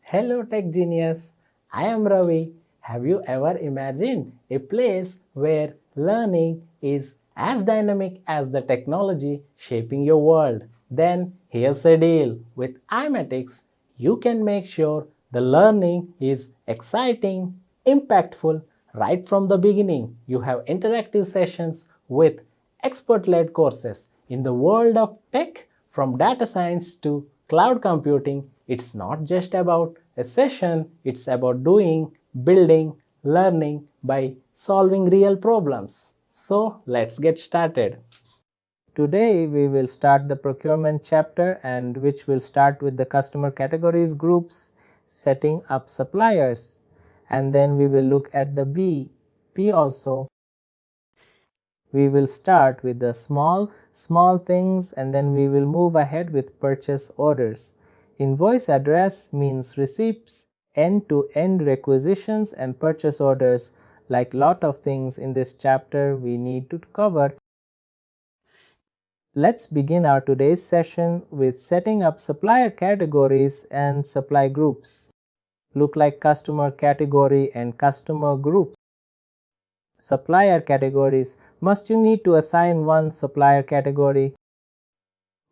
Hello Tech Genius, I am Ravi. Have you ever imagined a place where learning is as dynamic as the technology shaping your world? Then here's a deal. With iMatix, you can make sure the learning is exciting, impactful right from the beginning. You have interactive sessions with expert-led courses. In the world of tech, from data science to cloud computing, it's not just about a session, it's about doing, building, learning by solving real problems. So let's get started. Today we will start the procurement chapter, and which will start with the customer categories groups, setting up suppliers, and then we will look at the P also. We will start with the small things, and then we will move ahead with purchase orders. Invoice address means receipts, end-to-end requisitions, and purchase orders. Like lot of things in this chapter we need to cover. Let's begin our today's session with setting up supplier categories and supply groups. Look like customer category and customer group. Supplier categories. Must you need to assign one supplier category?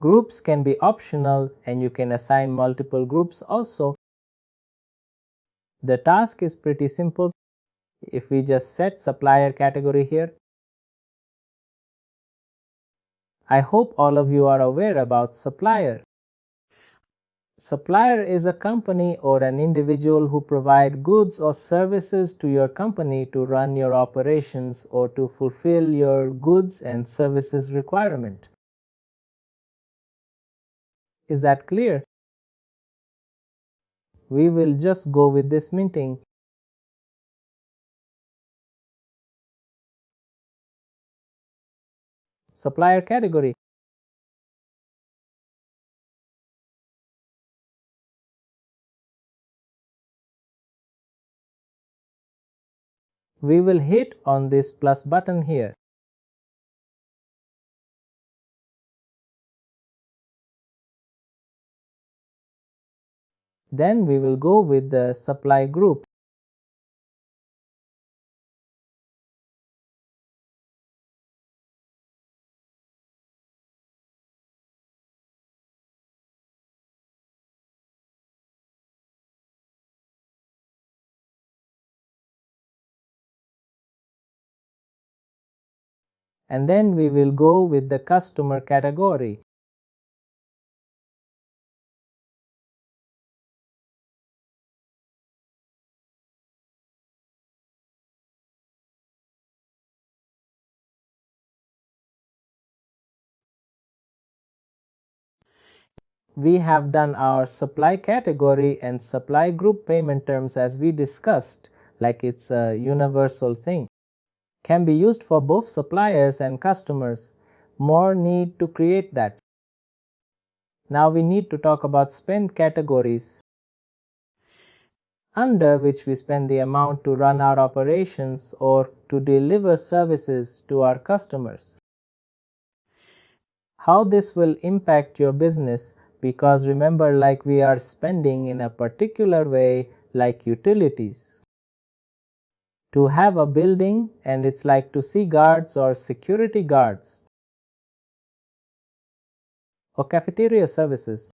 Groups can be optional, and you can assign multiple groups also. The task is pretty simple. If we just set supplier category here, I hope all of you are aware about supplier. Supplier is a company or an individual who provide goods or services to your company to run your operations or to fulfill your goods and services requirement. Is that clear? We will just go with this meeting. Supplier category. We will hit on this plus button here. Then we will go with the supply group. And then we will go with the customer category. We have done our supply category and supply group payment terms as we discussed, like it's a universal thing. Can be used for both suppliers and customers. More need to create that. Now we need to talk about spend categories, under which we spend the amount to run our operations or to deliver services to our customers. How this will impact your business, because remember, like we are spending in a particular way, like utilities. To have a building, and it's like to see guards or security guards, or cafeteria services.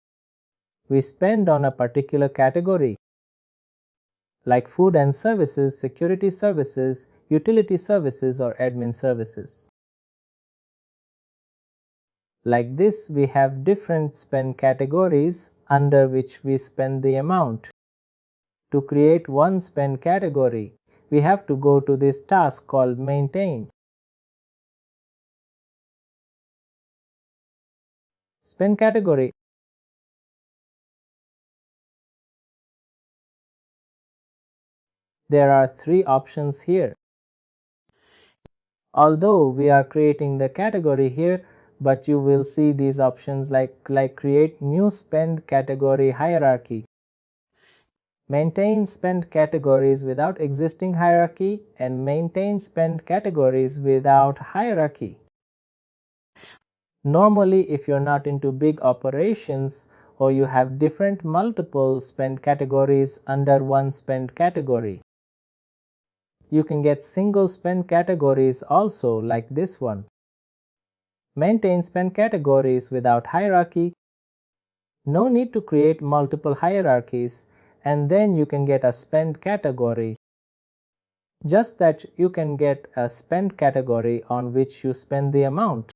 We spend on a particular category, like food and services, security services, utility services, or admin services. Like this, we have different spend categories under which we spend the amount. To create one spend category, we have to go to this task called maintain. Spend category. There are three options here. Although we are creating the category here, but you will see these options like create new spend category hierarchy, maintain spend categories without existing hierarchy, and maintain spend categories without hierarchy. Normally, if you're not into big operations or you have different multiple spend categories under one spend category, you can get single spend categories also, like this one. Maintain spend categories without hierarchy. No need to create multiple hierarchies, and then you can get a spend category. Just that you can get a spend category on which you spend the amount.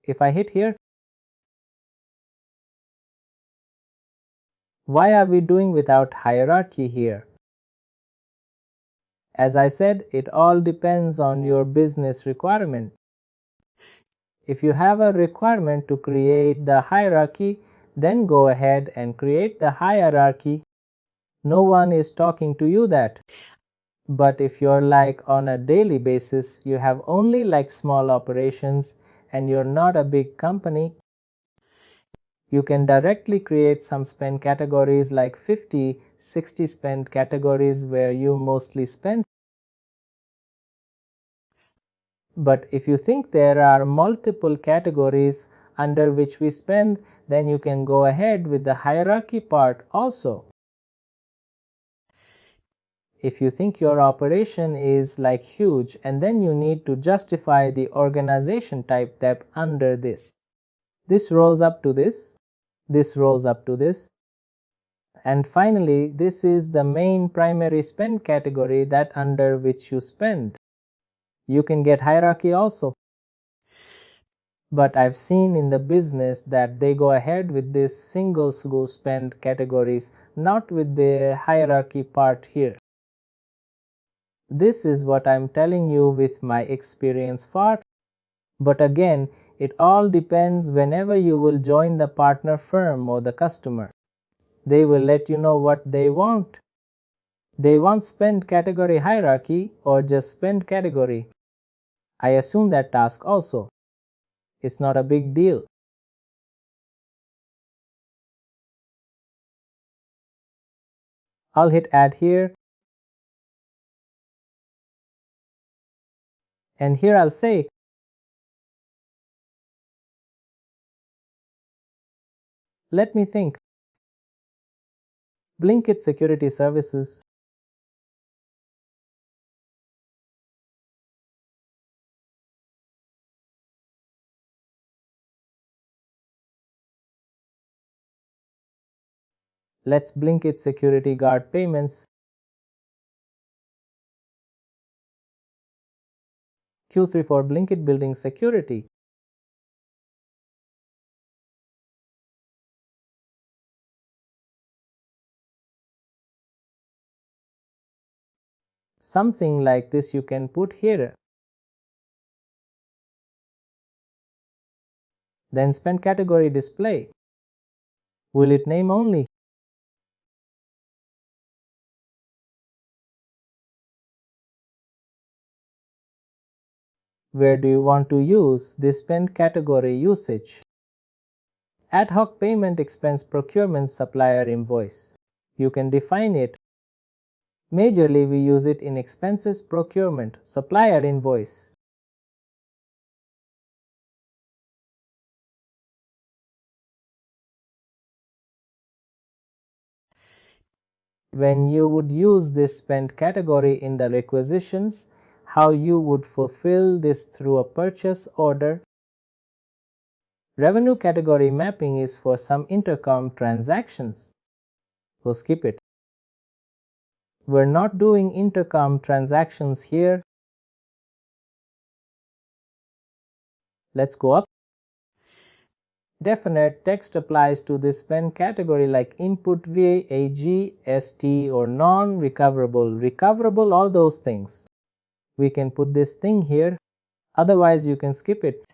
If I hit here, why are we doing without hierarchy here? As I said, it all depends on your business requirement. If you have a requirement to create the hierarchy, then go ahead and create the hierarchy. No one is talking to you that. But if you're like on a daily basis, you have only like small operations and you're not a big company, you can directly create some spend categories like 50, 60 spend categories where you mostly spend. But if you think there are multiple categories under which we spend, then you can go ahead with the hierarchy part also. If you think your operation is like huge and then you need to justify the organization type tab under this. This rolls up to this rolls up to this. And finally, this is the main primary spend category that under which you spend. You can get hierarchy also. But I've seen in the business that they go ahead with this single spend categories, not with the hierarchy part here. This is what I'm telling you with my experience part. But again, it all depends whenever you will join the partner firm or the customer. They will let you know what they want. They want spend category hierarchy or just spend category. I assume that task also. It's not a big deal. I'll hit add here. And here I'll say, let me think. Blinkit Security Services. Let's Blinkit Security Guard Payments. Q3 for Blinkit Building Security. Something like this you can put here. Then spend category display. Will it name only? Where do you want to use this spend category usage? Ad hoc payment expense procurement supplier invoice. You can define it. Majorly we use it in expenses procurement supplier invoice. When you would use this spend category in the requisitions, how you would fulfill this through a purchase order. Revenue category mapping is for some intercom transactions. We'll skip it. We're not doing intercom transactions here. Let's go up. Definite text applies to this spend category like input VA, AG, ST or non-recoverable, recoverable, all those things. We can put this thing here. Otherwise, you can skip it.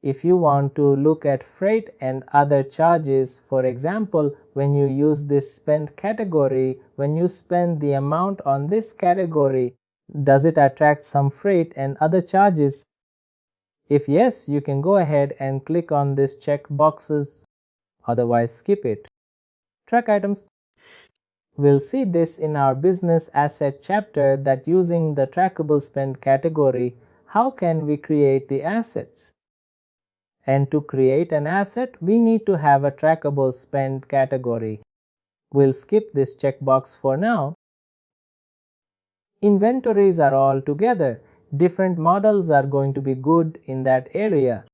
If you want to look at freight and other charges, for example, when you use this spend category, when you spend the amount on this category, does it attract some freight and other charges? If yes, you can go ahead and click on this check boxes. Otherwise, skip it. Track items. We'll see this in our business asset chapter that using the trackable spend category, how can we create the assets? And to create an asset, we need to have a trackable spend category. We'll skip this checkbox for now. Inventories are all together. Different models are going to be good in that area.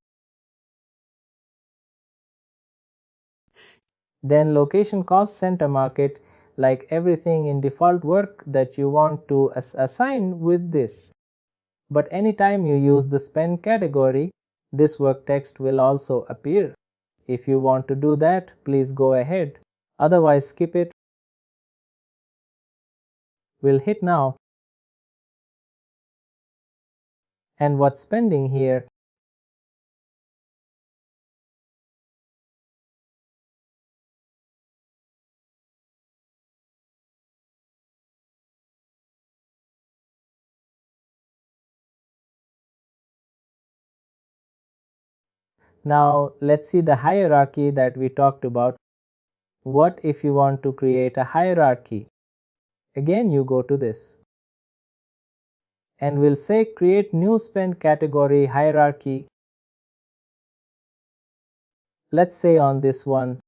Then location cost center market, like everything in default work that you want to assign with this. But anytime you use the spend category, this work text will also appear. If you want to do that, please go ahead. Otherwise, skip it. We'll hit now. And what's spending here? Now let's see the hierarchy that we talked about. What if you want to create a hierarchy? Again, you go to this. And we'll say create new spend category hierarchy. Let's say on this one,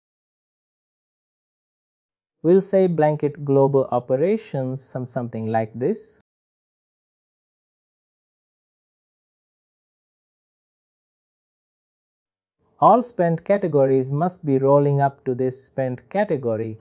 we'll say blanket global operations, something like this. All spend categories must be rolling up to this spend category.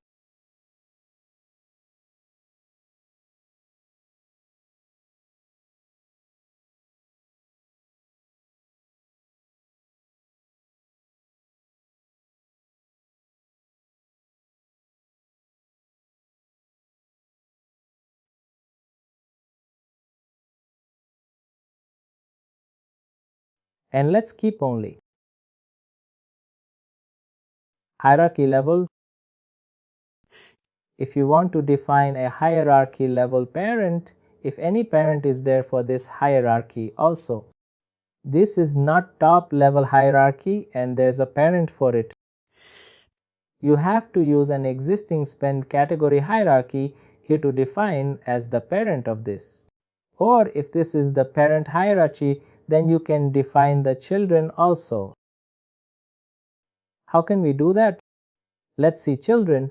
And let's keep only. Hierarchy level. If you want to define a hierarchy level parent, if any parent is there for this hierarchy also. This is not top level hierarchy and there's a parent for it. You have to use an existing spend category hierarchy here to define as the parent of this. Or if this is the parent hierarchy, then you can define the children also. How can we do that? Let's see children.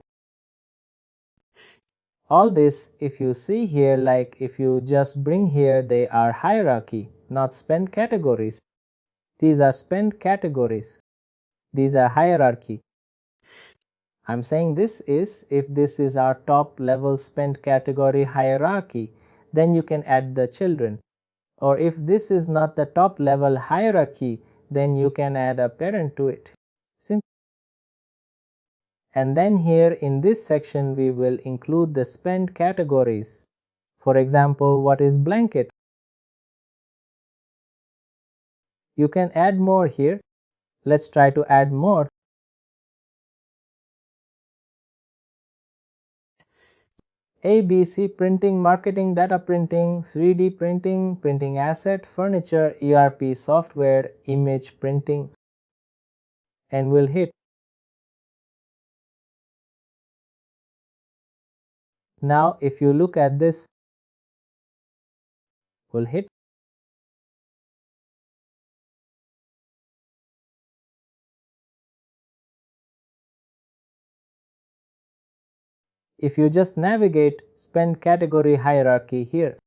All this, if you see here, like if you just bring here, they are hierarchy, not spend categories. These are spend categories. These are hierarchy. I'm saying this is, if this is our top level spend category hierarchy, then you can add the children. Or if this is not the top level hierarchy, then you can add a parent to it. Simple. And then here in this section, we will include the spend categories. For example, what is blanket? You can add more here. Let's try to add more. ABC printing, marketing, data printing, 3D printing, printing asset, furniture, ERP software, image printing. And we'll hit. Now if you look at this, we'll hit. If you just navigate spend category hierarchy here,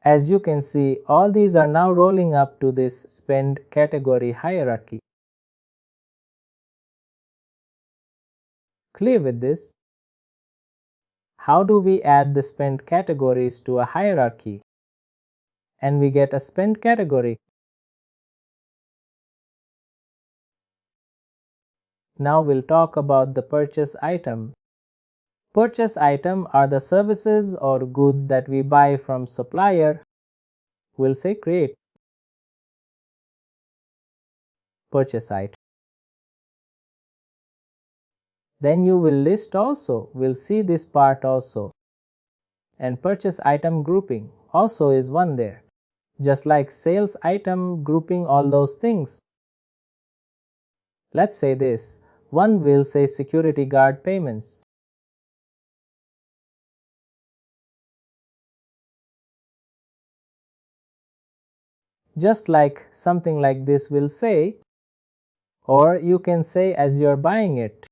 as you can see, all these are now rolling up to this spend category hierarchy. Clear with this? How do we add the spend categories to a hierarchy? And we get a spend category. Now we'll talk about the purchase item. Purchase item are the services or goods that we buy from supplier. We'll say create purchase item. Then you will list also. We'll see this part also. And purchase item grouping also is one there. Just like sales item grouping, all those things. Let's say this. One will say security guard payments. Just like something like this will say Or you can say as you're buying it.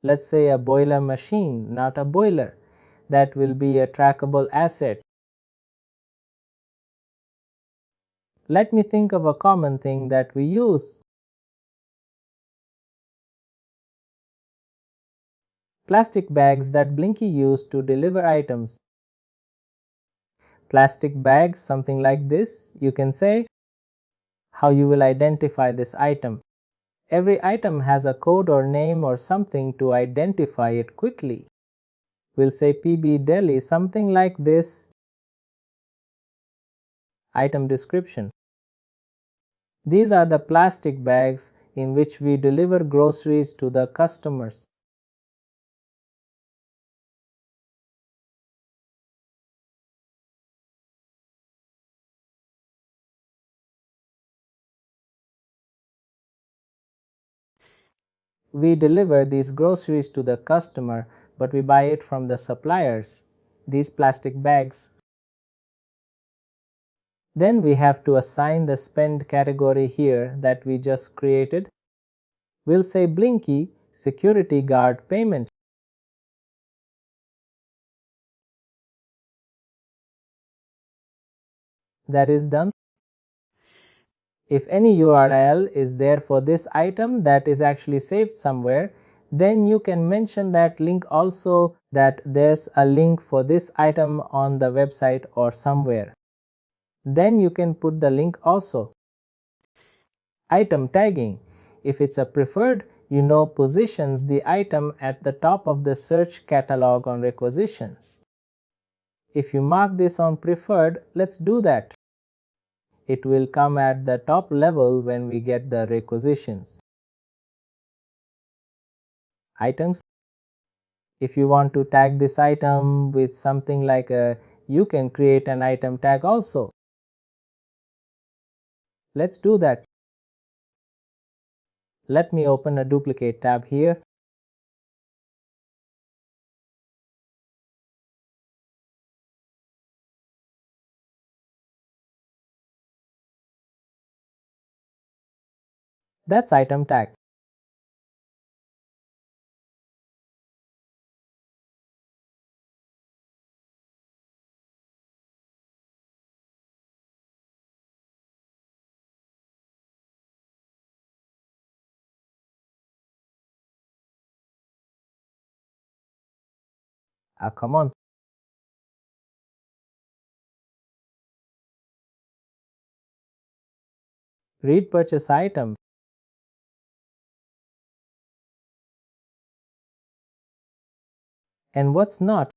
Let's say a boiler machine, not a boiler. That will be a trackable asset. Let me think of a common thing that we use. Plastic bags that Blinky used to deliver items. Plastic bags, something like this, you can say how you will identify this item. Every item has a code or name or something to identify it quickly. We'll say PB Delhi, something like this. Item description. These are the plastic bags in which we deliver groceries to the customers. We deliver these groceries to the customer, but we buy it from the suppliers, these plastic bags. Then we have to assign the spend category here that we just created. We'll say Blinky security guard payment. That is done. If any URL is there for this item that is actually saved somewhere, then you can mention that link also, that there's a link for this item on the website or somewhere. Then you can put the link also. Item tagging. If it's a preferred, positions the item at the top of the search catalog on requisitions. If you mark this on preferred, let's do that. It will come at the top level when we get the requisitions. Items. If you want to tag this item with something like you can create an item tag also. Let's do that. Let me open a duplicate tab here. That's item tag. Come on. Read purchase item. And what's not?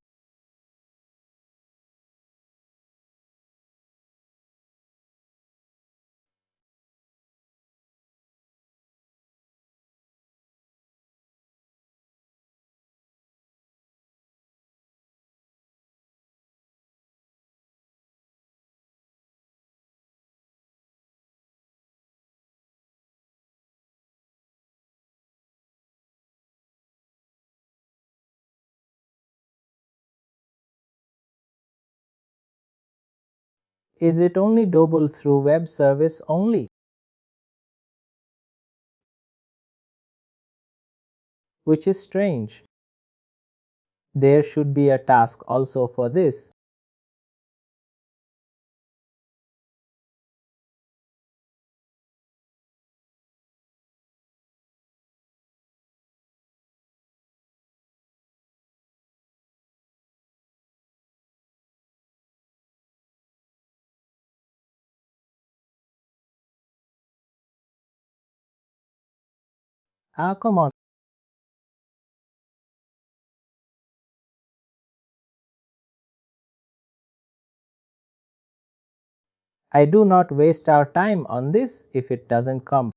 Is it only doable through web service only? Which is strange. There should be a task also for this. Come on. I do not waste our time on this if it doesn't come.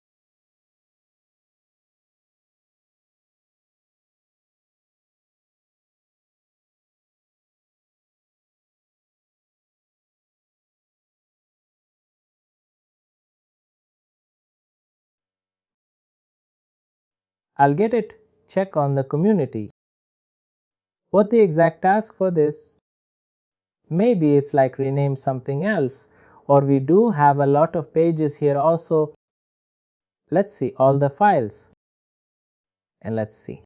I'll get it. Check on the community. What the exact task for this? Maybe it's like rename something else, or we do have a lot of pages here also. Let's see all the files and let's see.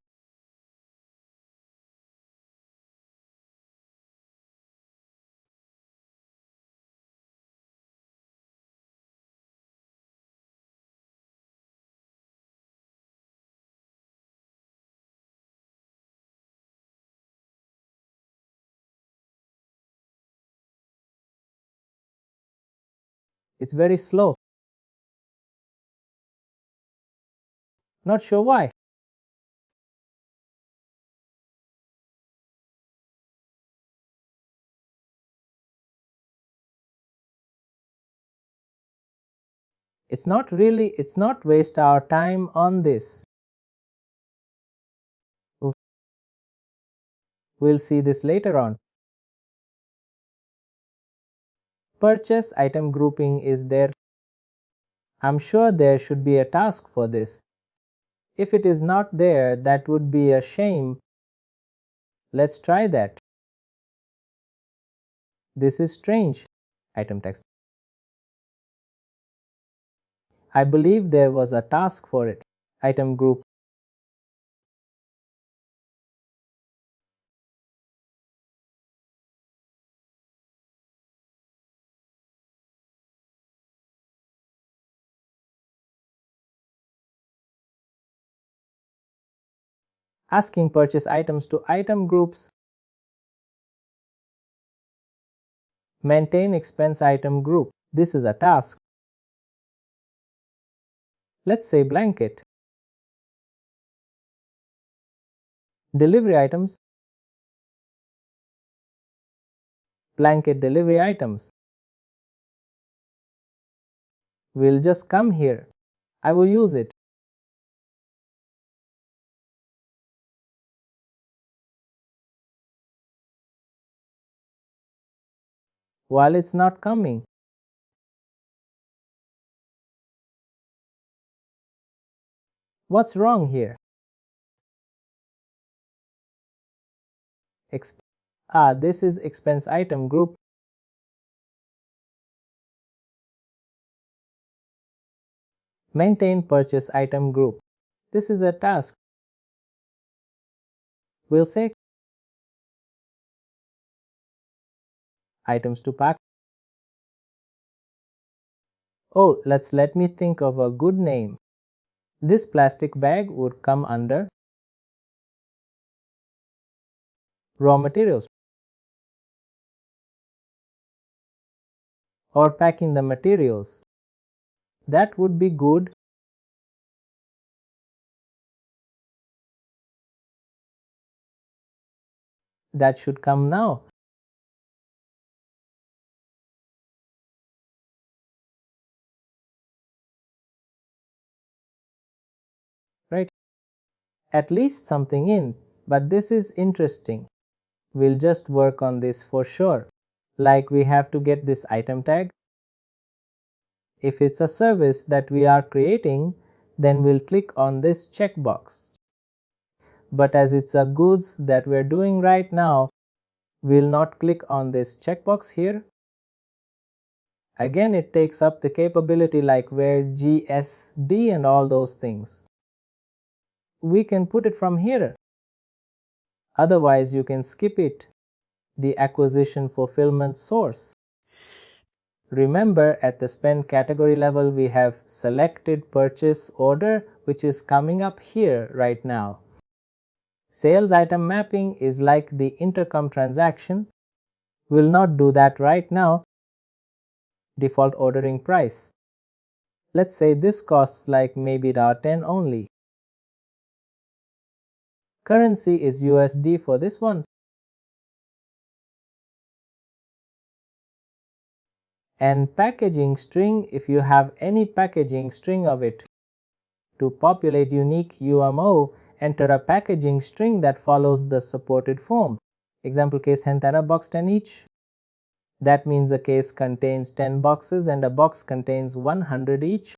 It's very slow. Not sure why. It's not waste our time on this. We'll see this later on. Purchase item grouping is there. I'm sure there should be a task for this. If it is not there, that would be a shame. Let's try that. This is strange. Item text. I believe there was a task for it. Item group. Asking purchase items to item groups. Maintain expense item group. This is a task. Let's say blanket. Delivery items. Blanket delivery items. We'll just come here. I will use it. While it's not coming. What's wrong here? This is expense item group. Maintain purchase item group. This is a task. We'll say items to pack. Oh, let me think of a good name. This plastic bag would come under raw materials or packing the materials. That would be good. That should come now. Right? At least something in, but this is interesting. We'll just work on this for sure. Like we have to get this item tag. If it's a service that we are creating, then we'll click on this checkbox. But as it's a goods that we're doing right now, we'll not click on this checkbox here. Again, it takes up the capability like where GSD and all those things. We can put it from here. Otherwise, you can skip it. The acquisition fulfillment source. Remember, at the spend category level, we have selected purchase order, which is coming up here right now. Sales item mapping is like the intercom transaction. We'll not do that right now. Default ordering price. Let's say this costs like maybe $10 only. Currency is USD for this one. And packaging string, if you have any packaging string of it. To populate unique UMO, enter a packaging string that follows the supported form. Example case Hentana box 10 each. That means a case contains 10 boxes and a box contains 100 each.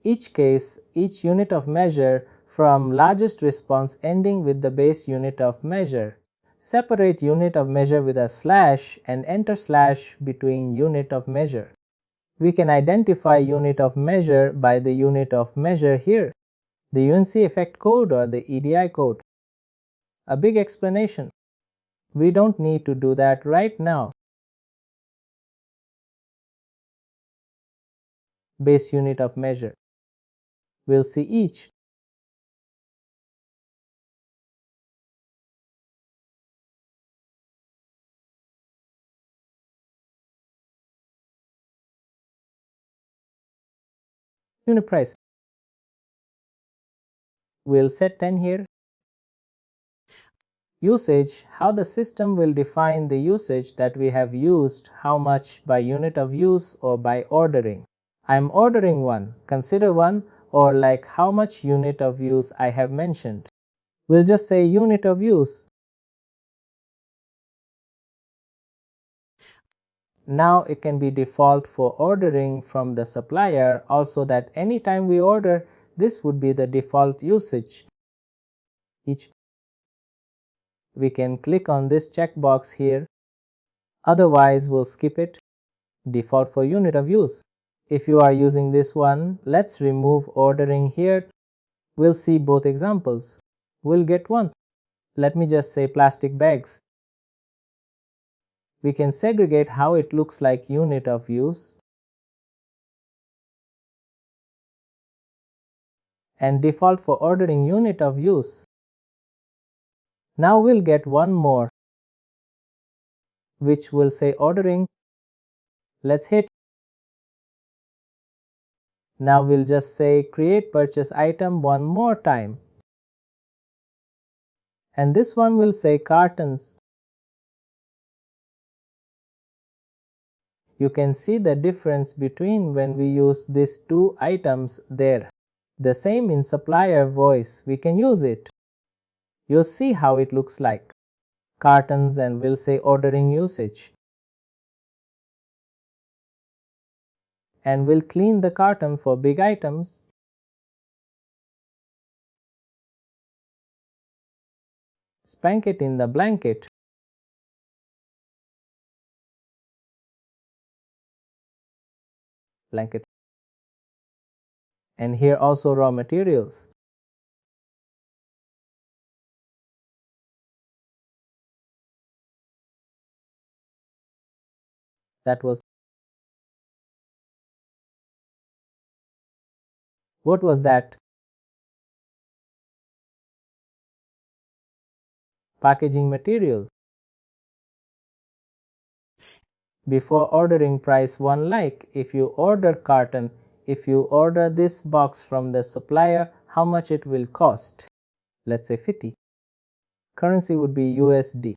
Each case, each unit of measure from largest response ending with the base unit of measure. Separate unit of measure with a slash and enter slash between unit of measure. We can identify unit of measure by the unit of measure here, the UNC effect code or the EDI code. A big explanation. We don't need to do that right now. Base unit of measure. We'll see each. Unit price. We'll set 10 here. Usage, how the system will define the usage that we have used, how much by unit of use or by ordering. I'm ordering one, consider one, or like how much unit of use I have mentioned. We'll just say unit of use. Now it can be default for ordering from the supplier, also that anytime we order, this would be the default usage. We can click on this checkbox here. Otherwise, we'll skip it. Default for unit of use. If you are using this one, let's remove ordering here. We'll see both examples. We'll get one. Let me just say plastic bags. We can segregate how it looks like unit of use and default for ordering unit of use. Now we'll get one more, which will say ordering. Let's hit. Now we'll just say create purchase item one more time. And this one will say cartons. You can see the difference between when we use these two items there. The same in supplier voice, we can use it. You'll see how it looks like. Cartons, and we'll say ordering usage. And we'll clean the carton for big items. Spank it in the blanket. Blanket. And here also raw materials. What was that? Packaging material. Before ordering price one, like if you order carton, if you order this box from the supplier, how much it will cost? Let's say 50. Currency would be USD.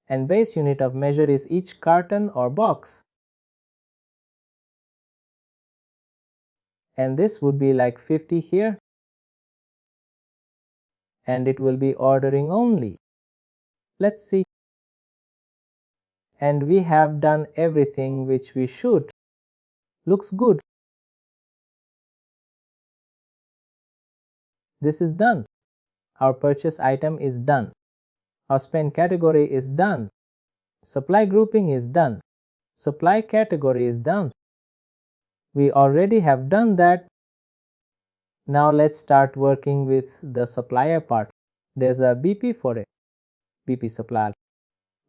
And base unit of measure is each carton or box. And this would be like 50 here. And it will be ordering only. Let's see. And we have done everything which we should. Looks good. This is done. Our purchase item is done. Our spend category is done. Supply grouping is done. Supply category is done. We already have done that. Now let's start working with the supplier part. There's a BP for it. BP supplier.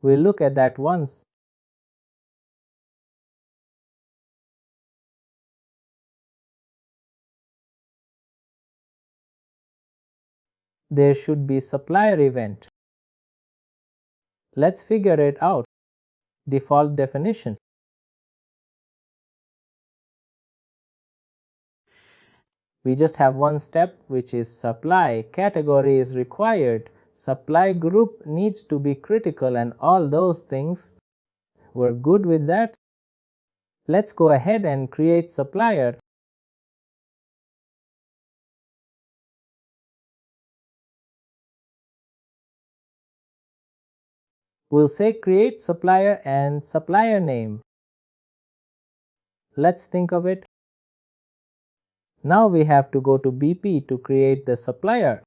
We'll look at that once. There should be supplier event. Let's figure it out. Default definition. We just have one step, which is supply category is required. Supply group needs to be critical and all those things. We're good with that. Let's go ahead and create supplier. We'll say create supplier and supplier name. Let's think of it. Now we have to go to BP to create the supplier.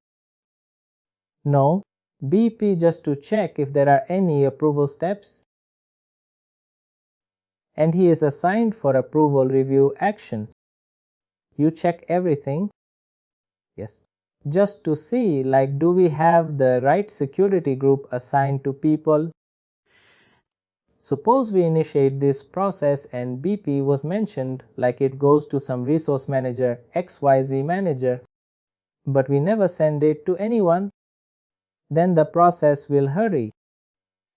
No, BP just to check if there are any approval steps. and he is assigned for approval review action. You check everything, yes, just to see like do we have the right security group assigned to people. Suppose we initiate this process and BP was mentioned, like it goes to some resource manager, XYZ manager, but we never send it to anyone, then the process will hurry.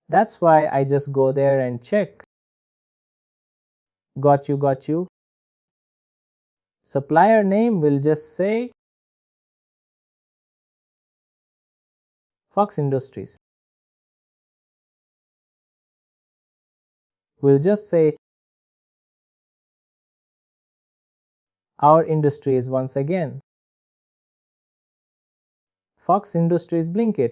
That's why I just go there and check. Got you, got you. Supplier name will just say Fox Industries. We'll just say our industries once again. Fox Industries Blinkit.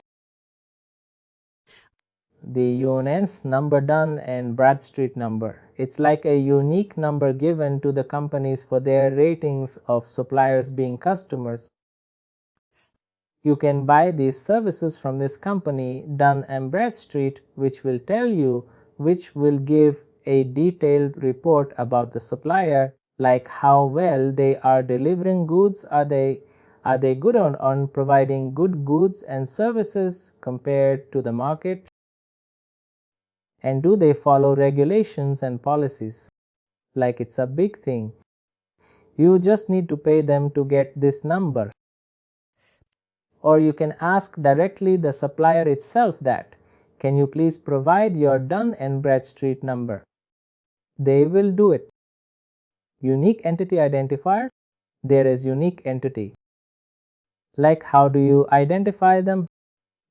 The UNS number done and Bradstreet number. It's like a unique number given to the companies for their ratings of suppliers being customers. You can buy these services from this company, Dun and Bradstreet, which will tell you, which will give a detailed report about the supplier, like how well they are delivering goods, are they good on providing good goods and services compared to the market, and do they follow regulations and policies. Like it's a big thing. You just need to pay them to get this number. Or you can ask directly the supplier itself that, can you please provide your Dun and Bradstreet number? They will do it. Unique entity identifier, there is unique entity. Like how do you identify them?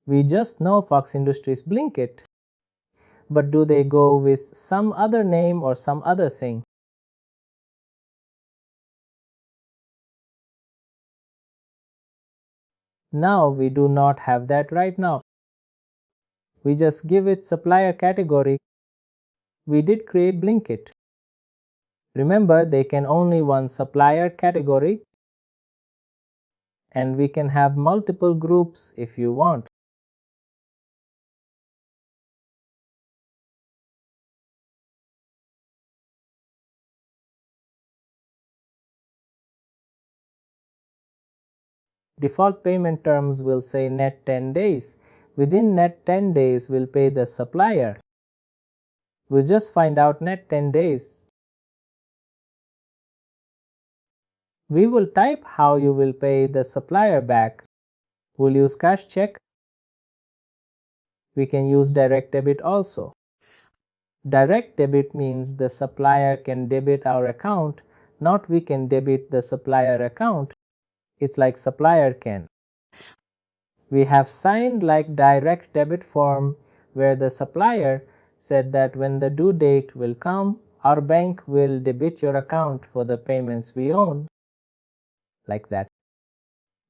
We just know Fox Industries Blinkit. But do they go with some other name or some other thing? Now we do not have that right now. We just give it supplier category. We did create Blinkit. Remember, they can only one supplier category, and we can have multiple groups if you want. Default payment terms will say net 10 days. Within net 10 days, we'll pay the supplier. We'll just find out net 10 days. We will type how you will pay the supplier back. We'll use cash check. We can use direct debit also. Direct debit means the supplier can debit our account, not we can debit the supplier account. It's like supplier can. We have signed like direct debit form where the supplier said that when the due date will come, our bank will debit your account for the payments we own. Like that.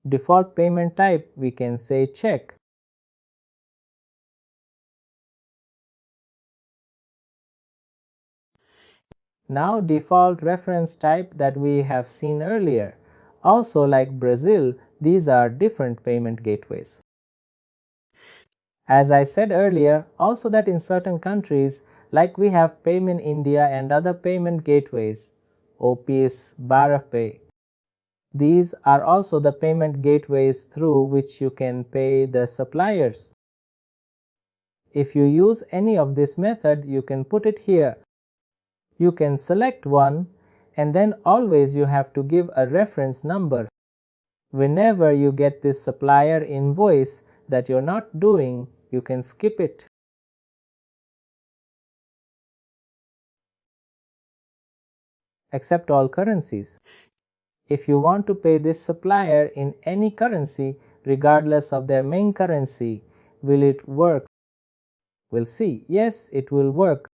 Default payment type, we can say check. Now default reference type that we have seen earlier. Also like Brazil, these are different payment gateways. As I said earlier, also that in certain countries, like we have Payment India and other payment gateways, OPS, BharatPay. These are also the payment gateways through which you can pay the suppliers. If you use any of this method, you can put it here. You can select one, and then always you have to give a reference number. Whenever you get this supplier invoice that you're not doing, you can skip it. Accept all currencies. If you want to pay this supplier in any currency, regardless of their main currency, will it work? We'll see. Yes, it will work.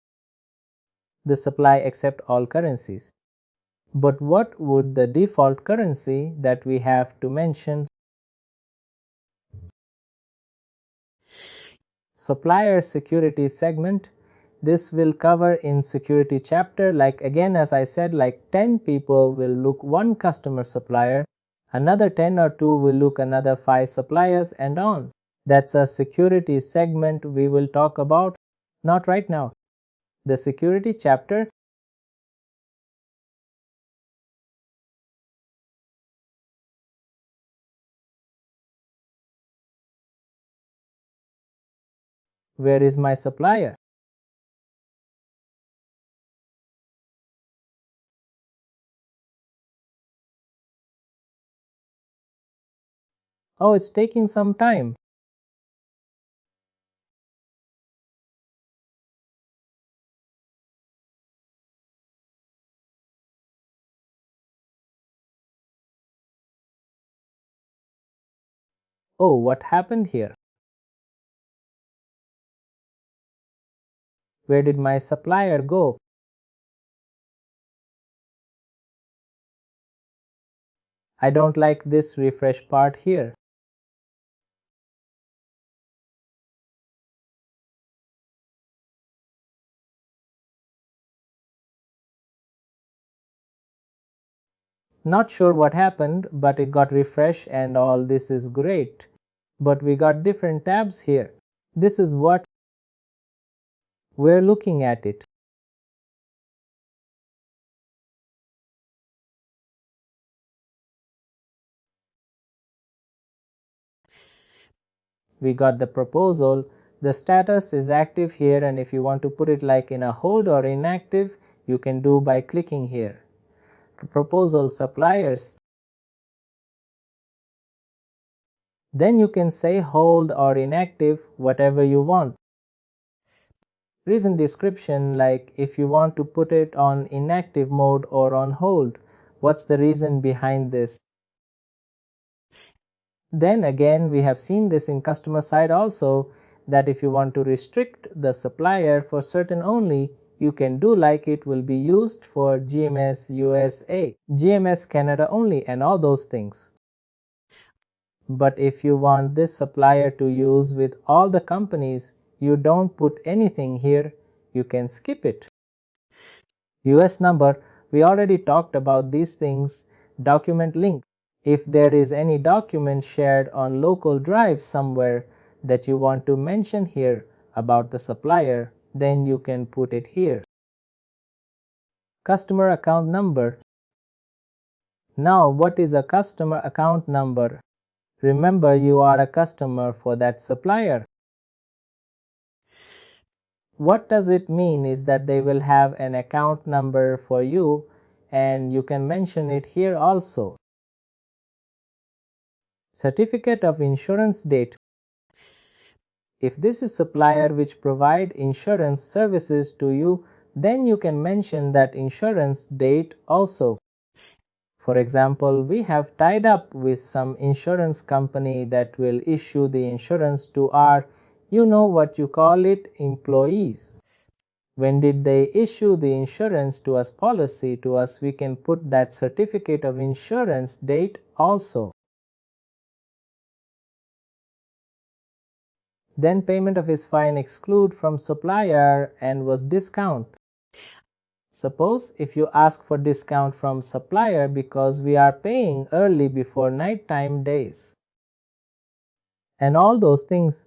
The supply accept all currencies. But what would the default currency that we have to mention? Supplier security segment. This will cover in security chapter, like again as I said, like 10 people will look one customer supplier, another 10 or 2 will look another 5 suppliers and on. That's a security segment we will talk about, not right now. The security chapter, Where is my supplier? Oh, it's taking some time. Oh, what happened here? Where did my supplier go? I don't like this refresh part here. Not sure what happened, but it got refreshed and all this is great. But we got different tabs here. This is what we're looking at it. We got the proposal. The status is active here, and if you want to put it like in a hold or inactive, you can do by clicking here. Proposal suppliers. Then you can say hold or inactive, whatever you want. Reason description, like if you want to put it on inactive mode or on hold, what's the reason behind this? Then again, we have seen this in customer side also, that if you want to restrict the supplier for certain only, you can do like it will be used for GMS USA, GMS Canada only, and all those things. But if you want this supplier to use with all the companies, you don't put anything here, you can skip it. US number, we already talked about these things. Document link. If there is any document shared on local drive somewhere that you want to mention here about the supplier, then you can put it here. Customer account number. Now, what is a customer account number? Remember, you are a customer for that supplier. What does it mean is that they will have an account number for you, and you can mention it here also. Certificate of insurance date. If this is supplier which provide insurance services to you, then you can mention that insurance date also. For example, we have tied up with some insurance company that will issue the insurance to our, you know what you call it, employees. When did they issue the insurance to us policy to us, we can put that certificate of insurance date also. Then payment of his fine exclude from supplier and was discount. Suppose if you ask for discount from supplier because we are paying early before nighttime days and all those things,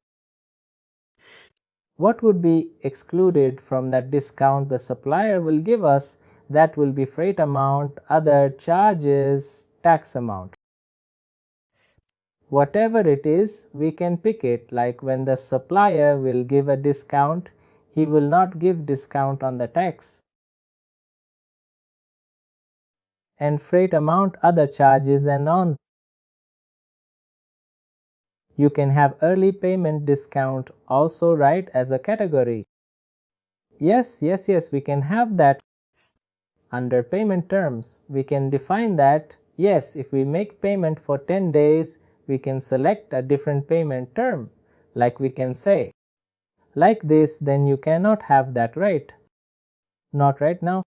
what would be excluded from that discount the supplier will give us? That will be freight amount, other charges, tax amount. Whatever it is, we can pick it. Like when the supplier will give a discount, he will not give discount on the tax and freight amount, other charges and on. You can have early payment discount also, right, as a category. Yes, we can have that. Under payment terms, we can define that, yes, if we make payment for 10 days, we can select a different payment term. Like we can say, like this, then you cannot have that, right? Not right now.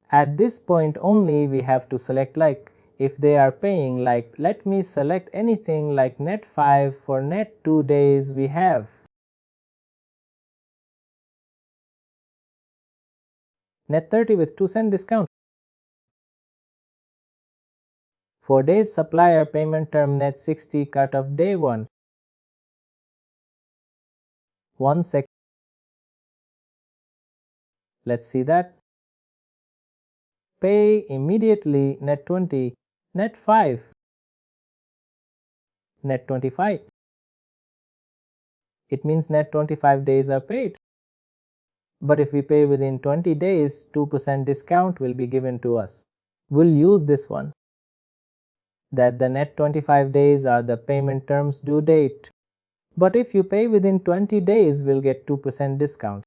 At this point only we have to select, like if they are paying, like let me select anything like net 5 for net 2 days we have. Net 30 with 2 cent discount. 4 days supplier payment term net 60 cut off day 1. 1 sec. Let's see that. Pay immediately net 20, net 5, net 25. It means net 25 days are paid. But if we pay within 20 days, 2% discount will be given to us. We'll use this one, that the net 25 days are the payment terms due date. But if you pay within 20 days, we'll get 2% discount.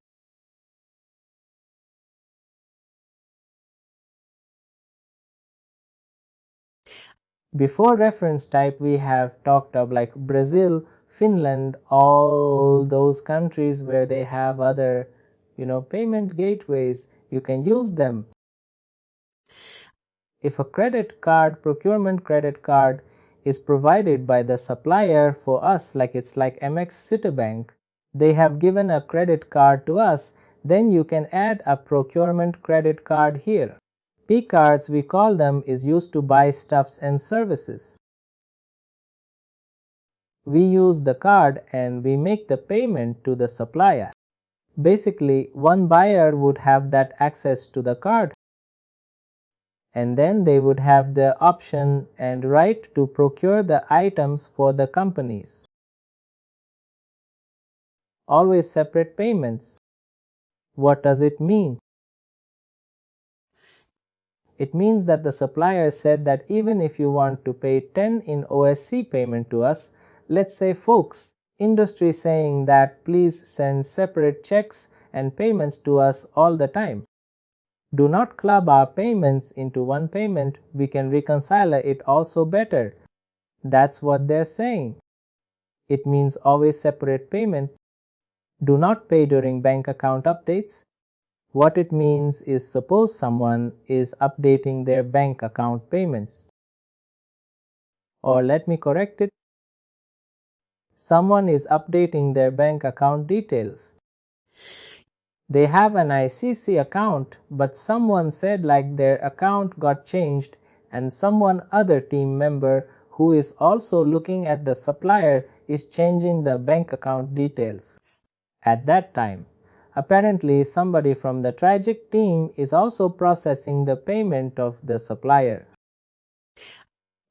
Before reference type, we have talked of like Brazil, Finland, all those countries where they have other, payment gateways. You can use them. If a credit card, procurement credit card, is provided by the supplier for us, like it's like MX Citibank, they have given a credit card to us, then you can add a procurement credit card here. P cards, we call them, is used to buy stuffs and services. We use the card and we make the payment to the supplier. Basically, one buyer would have that access to the card, and then they would have the option and right to procure the items for the companies. Always separate payments. What does it mean? It means that the supplier said that even if you want to pay 10 in OSC payment to us, let's say folks, industry saying that please send separate checks and payments to us all the time. Do not club our payments into one payment, we can reconcile it also better. That's what they're saying. It means always separate payment. Do not pay during bank account updates. What it means is, suppose someone is updating their bank account payments. Or let me correct it. Someone is updating their bank account details. They have an ICC account, but someone said like their account got changed, and someone other team member who is also looking at the supplier is changing the bank account details. At that time, apparently somebody from the tragic team is also processing the payment of the supplier.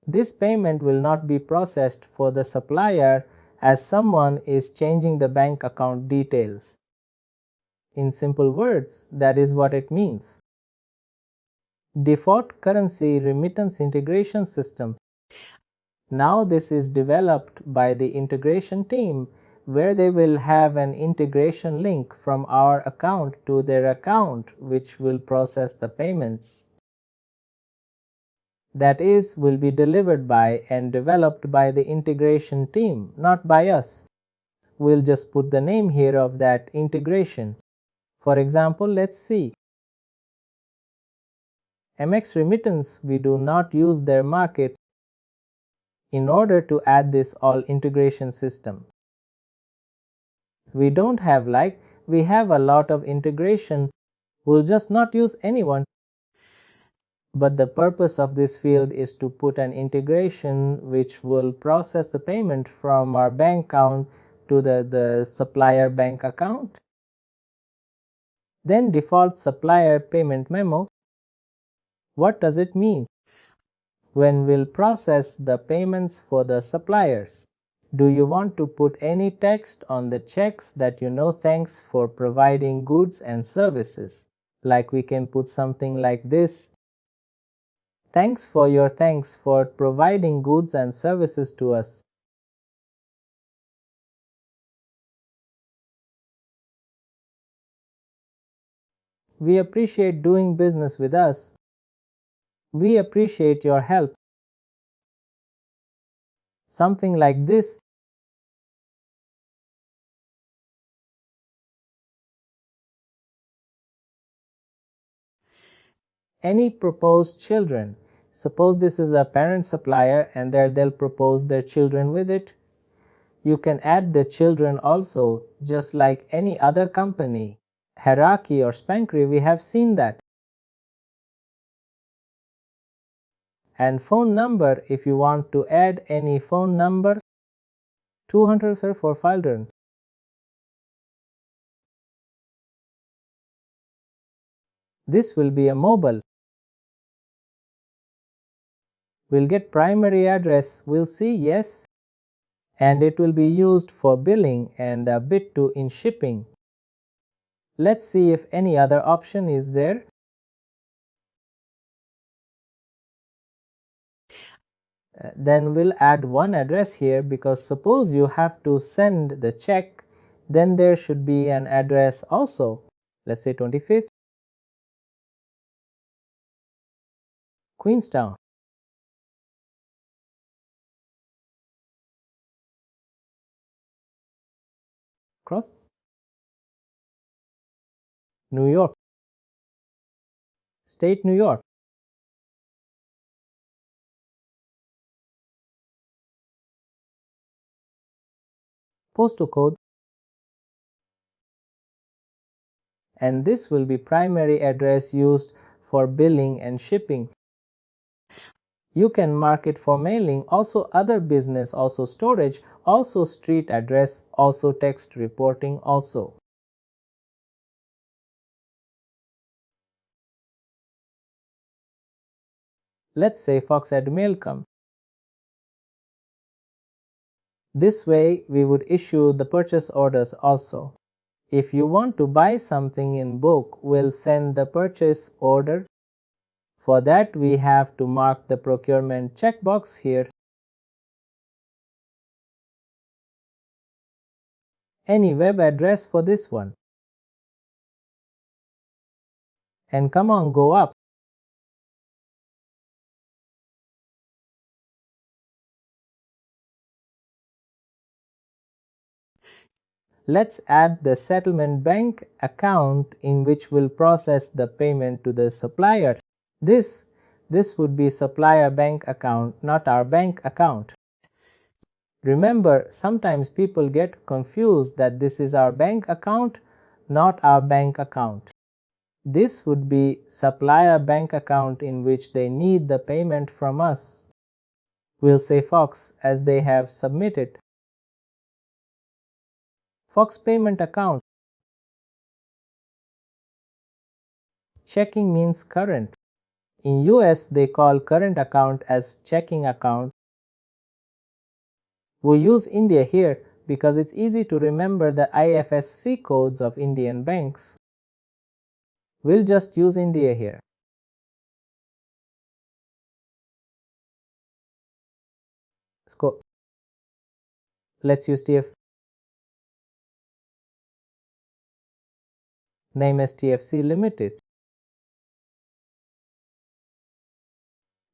This payment will not be processed for the supplier as someone is changing the bank account details. In simple words, that is what it means. Default currency remittance integration system. Now this is developed by the integration team, where they will have an integration link from our account to their account, which will process the payments. That is, will be delivered by and developed by the integration team, not by us. We'll just put the name here of that integration. For example, let's see. MX Remittance, we do not use their market in order to add this all integration system. We don't have we have a lot of integration, we'll just not use anyone. But the purpose of this field is to put an integration which will process the payment from our bank account to the supplier bank account. Then default supplier payment memo. What does it mean? When we'll process the payments for the suppliers. Do you want to put any text on the checks that thanks for providing goods and services? Like we can put something like this. Thanks for providing goods and services to us. We appreciate doing business with us. We appreciate your help. Something like this. Any proposed children. Suppose this is a parent supplier and they'll propose their children with it. You can add the children also, just like any other company. Hierarchy or Spankry, we have seen that. And phone number, if you want to add any phone number, 200 for file. This will be a mobile. We'll get primary address, we'll see yes. and it will be used for billing and a bit too in shipping. Let's see if any other option is there. Then we'll add one address here, because suppose you have to send the check, then there should be an address also. Let's say 25th, Queenstown, Cross, New York, State, New York, postal code, and this will be primary address used for billing and shipping. You can mark it for mailing, also other business, also storage, also street address, also text reporting also. Let's say Fox at Mailcom. This way we would issue the purchase orders also. If you want to buy something in bulk, we'll send the purchase order. For that we have to mark the procurement checkbox here. Any web address for this one. And come on, go up. Let's add the settlement bank account in which we'll process the payment to the supplier. This would be supplier bank account, not our bank account. Remember, sometimes people get confused that this is our bank account, not our bank account. This would be supplier bank account in which they need the payment from us. We'll say Fox as they have submitted. Fox payment account. Checking means current. In US, they call current account as checking account. We use India here because it's easy to remember the IFSC codes of Indian banks. We'll just use India here. Let's use TF. Name as TFC Limited.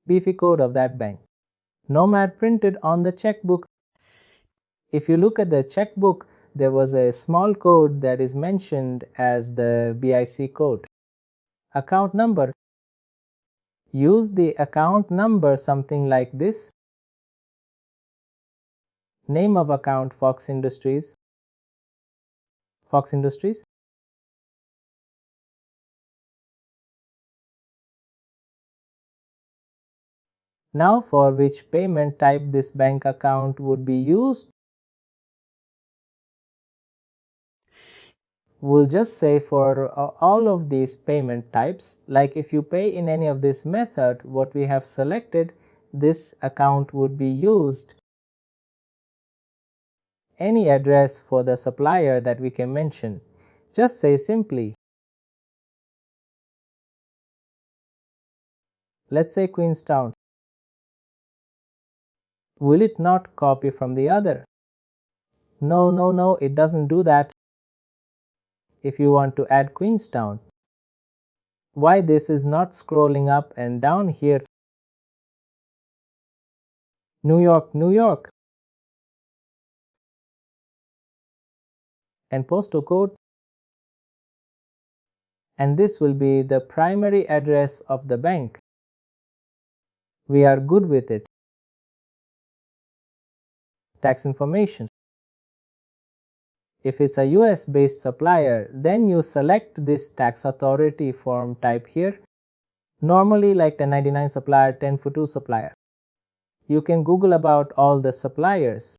Beefy code of that bank. Nomad printed on the checkbook. If you look at the checkbook, there was a small code that is mentioned as the BIC code. Account number. Use the account number something like this. Name of account Fox Industries. Fox Industries. Now for which payment type this bank account would be used, we'll just say for all of these payment types, like if you pay in any of this method, what we have selected, this account would be used. Any address for the supplier that we can mention, just say simply, let's say Queenstown. Will it not copy from the other? No, it doesn't do that. If you want to add Queenstown, why this is not scrolling up and down here? New York, and postal code, and this will be the primary address of the bank. We are good with it. Tax information. If it's a US based supplier, then you select this tax authority form type here. Normally like 1099 supplier, 1042 supplier. You can Google about all the suppliers.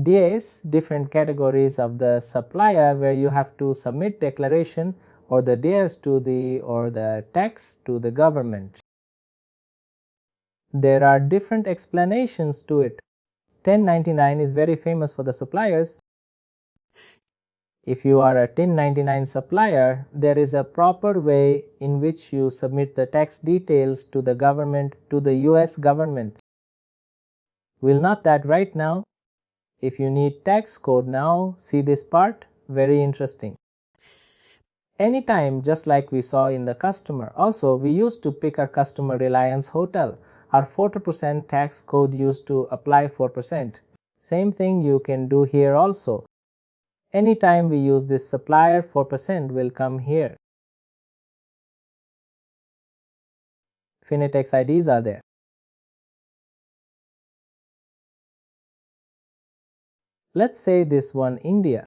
DAS, different categories of the supplier where you have to submit declaration or the DAS to the tax to the government. There are different explanations to it. 1099 is very famous for the suppliers. If you are a 1099 supplier, there is a proper way in which you submit the tax details to the government, to the US government. We'll not that right now. If you need tax code now, see this part, very interesting. Anytime, just like we saw in the customer. Also, we used to pick our customer Reliance Hotel. Our 4% tax code used to apply 4%. Same thing you can do here also. Anytime we use this supplier, 4% will come here. Finitex IDs are there. Let's say this one India.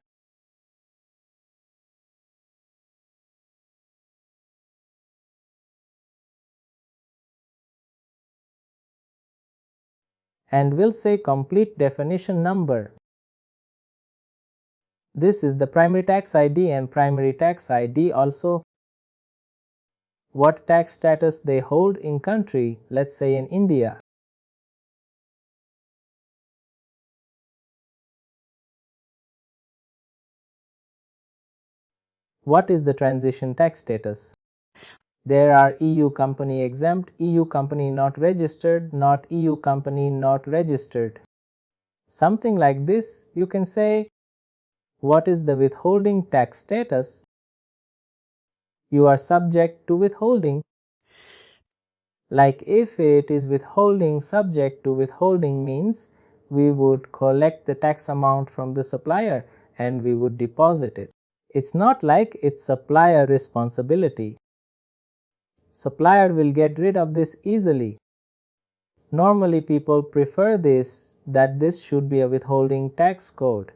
And we'll say complete definition number. This is the primary tax ID and primary tax ID also. What tax status they hold in country, let's say in India. What is the transition tax status? There are EU company exempt, EU company not registered, not EU company not registered. Something like this, you can say, what is the withholding tax status? You are subject to withholding. Like if it is withholding, subject to withholding means we would collect the tax amount from the supplier and we would deposit it. It's not like it's supplier responsibility. Supplier will get rid of this easily. Normally people prefer this, that this should be a withholding tax code.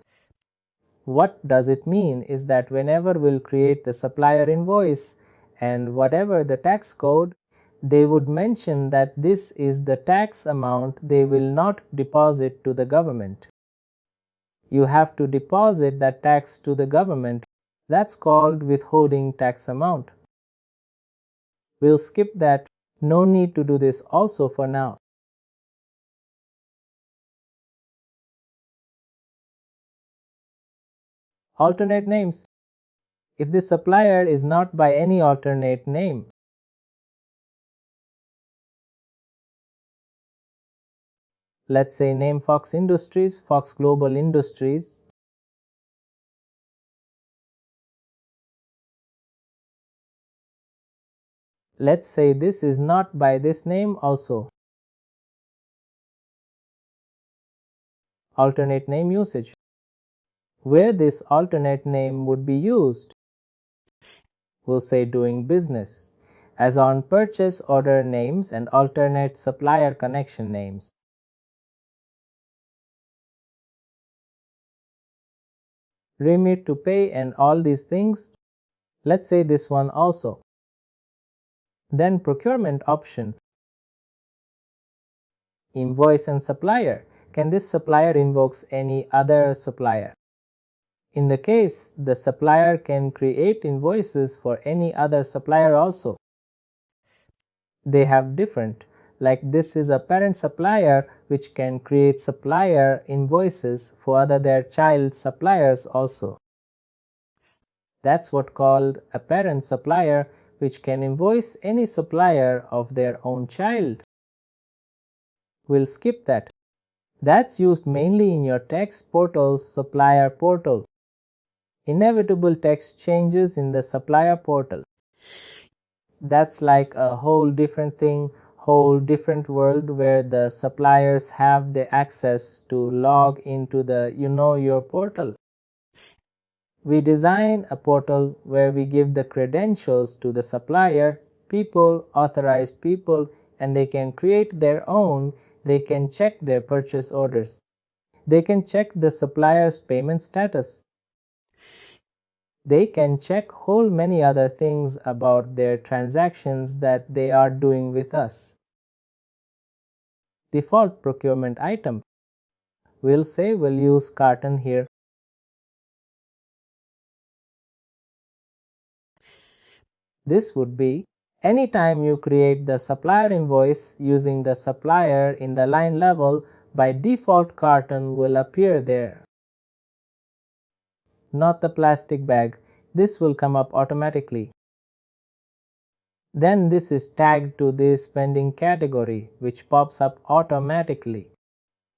What does it mean is that whenever we'll create the supplier invoice and whatever the tax code, they would mention that this is the tax amount they will not deposit to the government. You have to deposit that tax to the government. That's called withholding tax amount. We'll skip that. No need to do this also for now. Alternate names. If the supplier is not by any alternate name, let's say name Fox Industries, Fox Global Industries. Let's say this is not by this name also. Alternate name usage. Where this alternate name would be used, we'll say doing business, as on purchase order names and alternate supplier connection names. Remit to pay and all these things. Let's say this one also. Then procurement option. Invoice and supplier. Can this supplier invokes any other supplier? In the case, the supplier can create invoices for any other supplier also. They have different, like this is a parent supplier which can create supplier invoices for other their child suppliers also. That's what called a parent supplier which can invoice any supplier of their own child. We'll skip that. That's used mainly in your tax portal's supplier portal. Inevitable text changes in the supplier portal. That's like a whole different thing, whole different world where the suppliers have the access to log into the your portal. We design a portal where we give the credentials to the supplier, people, authorized people, and they can create their own. They can check their purchase orders. They can check the supplier's payment status. They can check whole many other things about their transactions that they are doing with us. Default procurement item. We'll say we'll use carton here. This would be Anytime you create the supplier invoice using the supplier in the line level, by default carton will appear there, not the plastic bag. This will come up automatically. Then this is tagged to this spending category, which pops up automatically.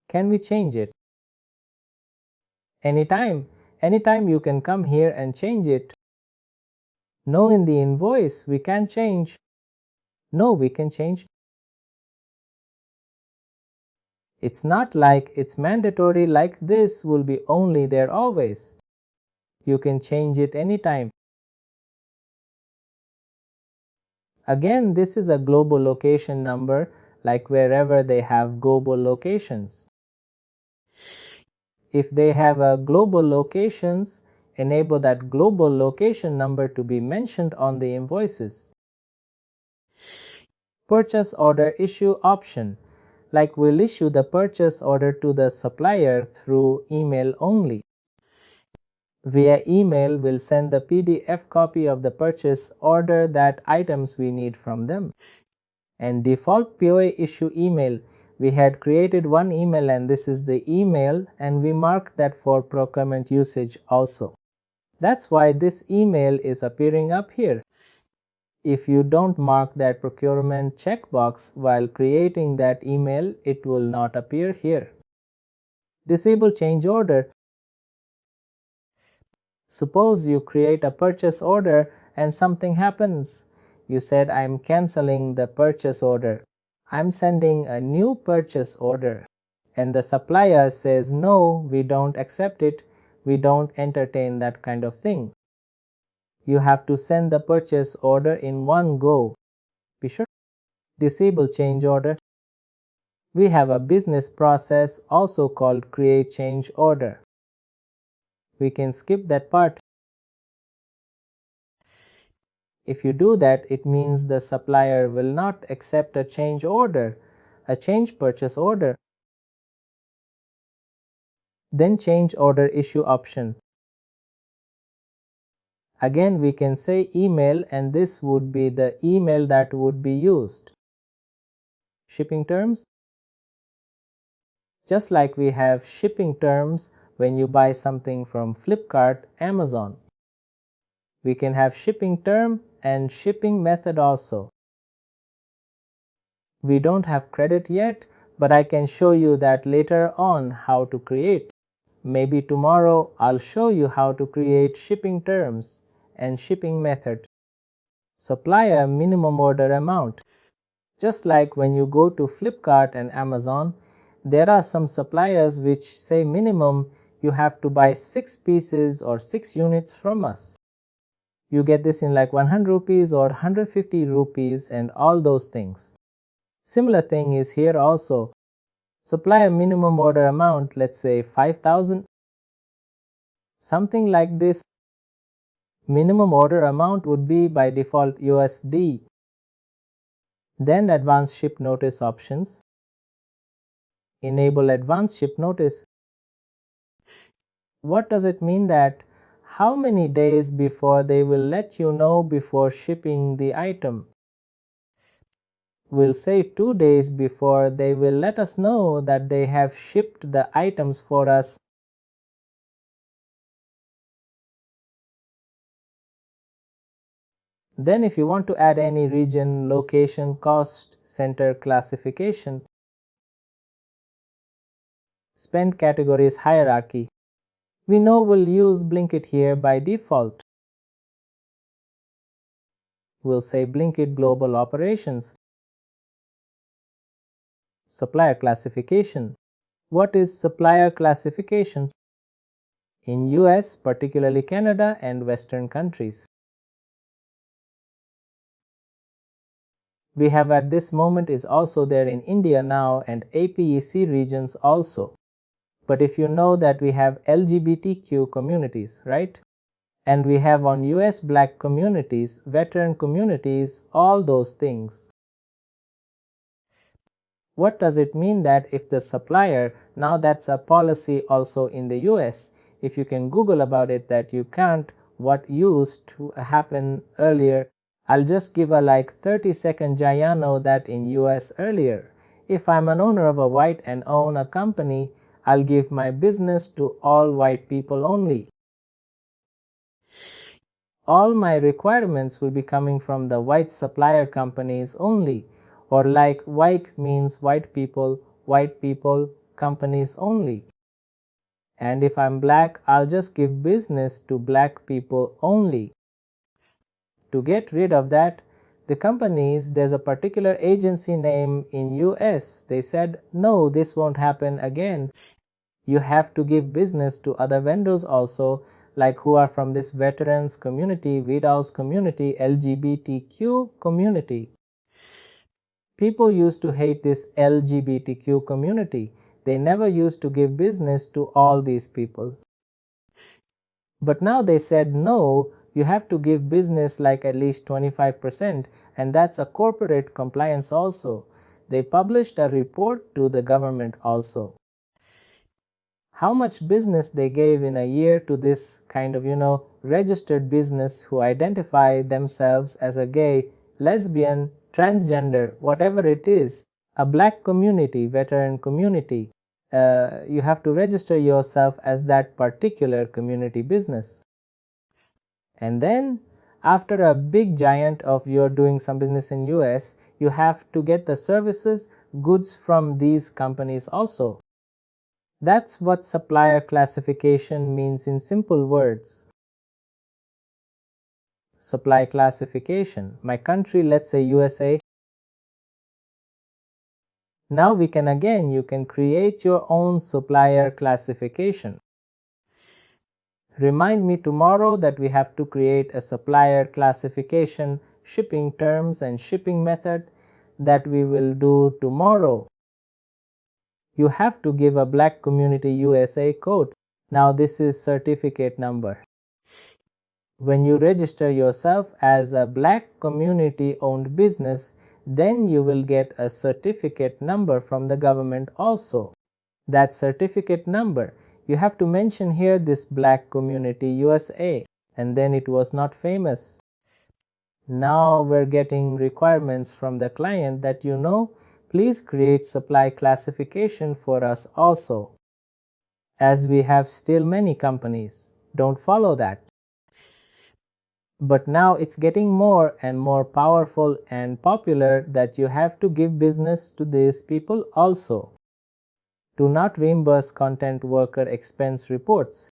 Can we change it? Anytime. Anytime you can come here and change it. No, in the invoice we can't change. No, we can change. It's not like it's mandatory, like this will be only there always. You can change it anytime. Again, this is a global location number, like wherever they have global locations. If they have a global locations, enable that global location number to be mentioned on the invoices. Purchase order issue option, like we'll issue the purchase order to the supplier through email only. Via email, we'll send the PDF copy of the purchase order, that items we need from them. And default POA issue email, we had created one email and this is the email, and we marked that for procurement usage also. That's why this email is appearing up here. If you don't mark that procurement checkbox while creating that email, it will not appear here. Disable change order. Suppose you create a purchase order and something happens. You said, I'm canceling the purchase order. I'm sending a new purchase order. And the supplier says, no, we don't accept it. We don't entertain that kind of thing. You have to send the purchase order in one go. Be sure. Disable change order. We have a business process also called create change order. We can skip that part. If you do that, it means the supplier will not accept a change order, a change purchase order. Then change order issue option. Again, we can say email, and this would be the email that would be used. Shipping terms. Just like we have shipping terms when you buy something from Flipkart, Amazon. We can have shipping term and shipping method also. We don't have credit yet, but I can show you that later on how to create. Maybe tomorrow I'll show you how to create shipping terms and shipping method. Supplier minimum order amount. Just like when you go to Flipkart and Amazon, there are some suppliers which say minimum you have to buy 6 pieces or 6 units from us. You get this in like 100 rupees or 150 rupees and all those things. Similar thing is here also. Supplier minimum order amount, let's say 5,000. Something like this. Minimum order amount would be by default USD. Then advanced ship notice options. Enable advanced ship notice. What does it mean? That how many days before they will let you know before shipping the item? We'll say 2 days before they will let us know that they have shipped the items for us. Then if you want to add any region, location, cost, center classification, spend categories hierarchy. We know we'll use Blinkit here by default. We'll say Blinkit Global Operations. Supplier classification. What is supplier classification? In US, particularly Canada and Western countries. We have at this moment is also there in India now and APEC regions also. But if you know that we have LGBTQ communities, right? And we have on US Black communities, veteran communities, all those things. What does it mean? That if the supplier, now that's a policy also in the US, if you can Google about it, that you can't, what used to happen earlier, I'll just give a like 30-second Giano that in US earlier. If I'm an owner of a white and own a company, I'll give my business to all white people only. All my requirements will be coming from the white supplier companies only, or like white means white people companies only. And if I'm black, I'll just give business to black people only. To get rid of that, the companies, there's a particular agency name in US, they said, no, this won't happen again. You have to give business to other vendors also, like who are from this veterans community, widows community, LGBTQ community. People used to hate this LGBTQ community. They never used to give business to all these people. But now they said no, you have to give business like at least 25%, and that's a corporate compliance also. They published a report to the government also. How much business they gave in a year to this kind of, registered business who identify themselves as a gay, lesbian, transgender, whatever it is, a black community, veteran community. You have to register yourself as that particular community business. And then after a big giant of you're doing some business in US, you have to get the services, goods from these companies also. That's what supplier classification means in simple words. Supply classification. My country, let's say USA. Now you can create your own supplier classification. Remind me tomorrow that we have to create a supplier classification, shipping terms and shipping method that we will do tomorrow. You have to give a Black Community USA code. Now this is certificate number. When you register yourself as a Black community owned business, then you will get a certificate number from the government also. That certificate number, you have to mention here this Black Community USA, and then it was not famous. Now we're getting requirements from the client that please create supply classification for us also. As we have still many companies, don't follow that. But now it's getting more and more powerful and popular that you have to give business to these people also. Do not reimburse content worker expense reports.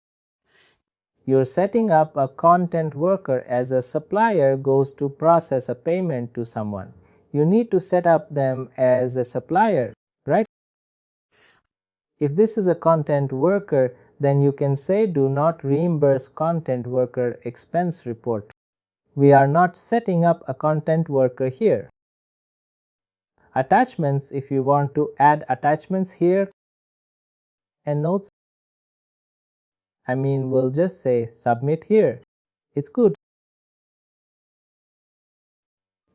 You're setting up a content worker as a supplier goes to process a payment to someone. You need to set up them as a supplier, right? If this is a content worker, then you can say do not reimburse content worker expense report. We are not setting up a content worker here. Attachments, if you want to add attachments here and notes, we'll just say submit here. It's good.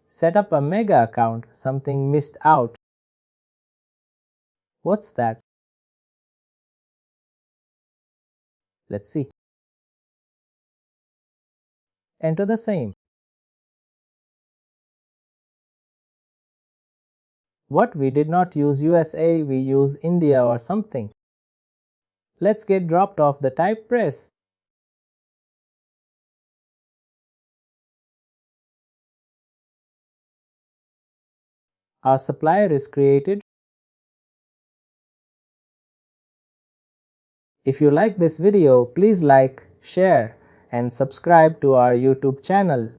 Set up a mega account, something missed out. What's that? Let's see. Enter the same. What, we did not use USA, we use India or something. Let's get dropped off the type press. Our supplier is created. If you like this video, please like, share and subscribe to our YouTube channel.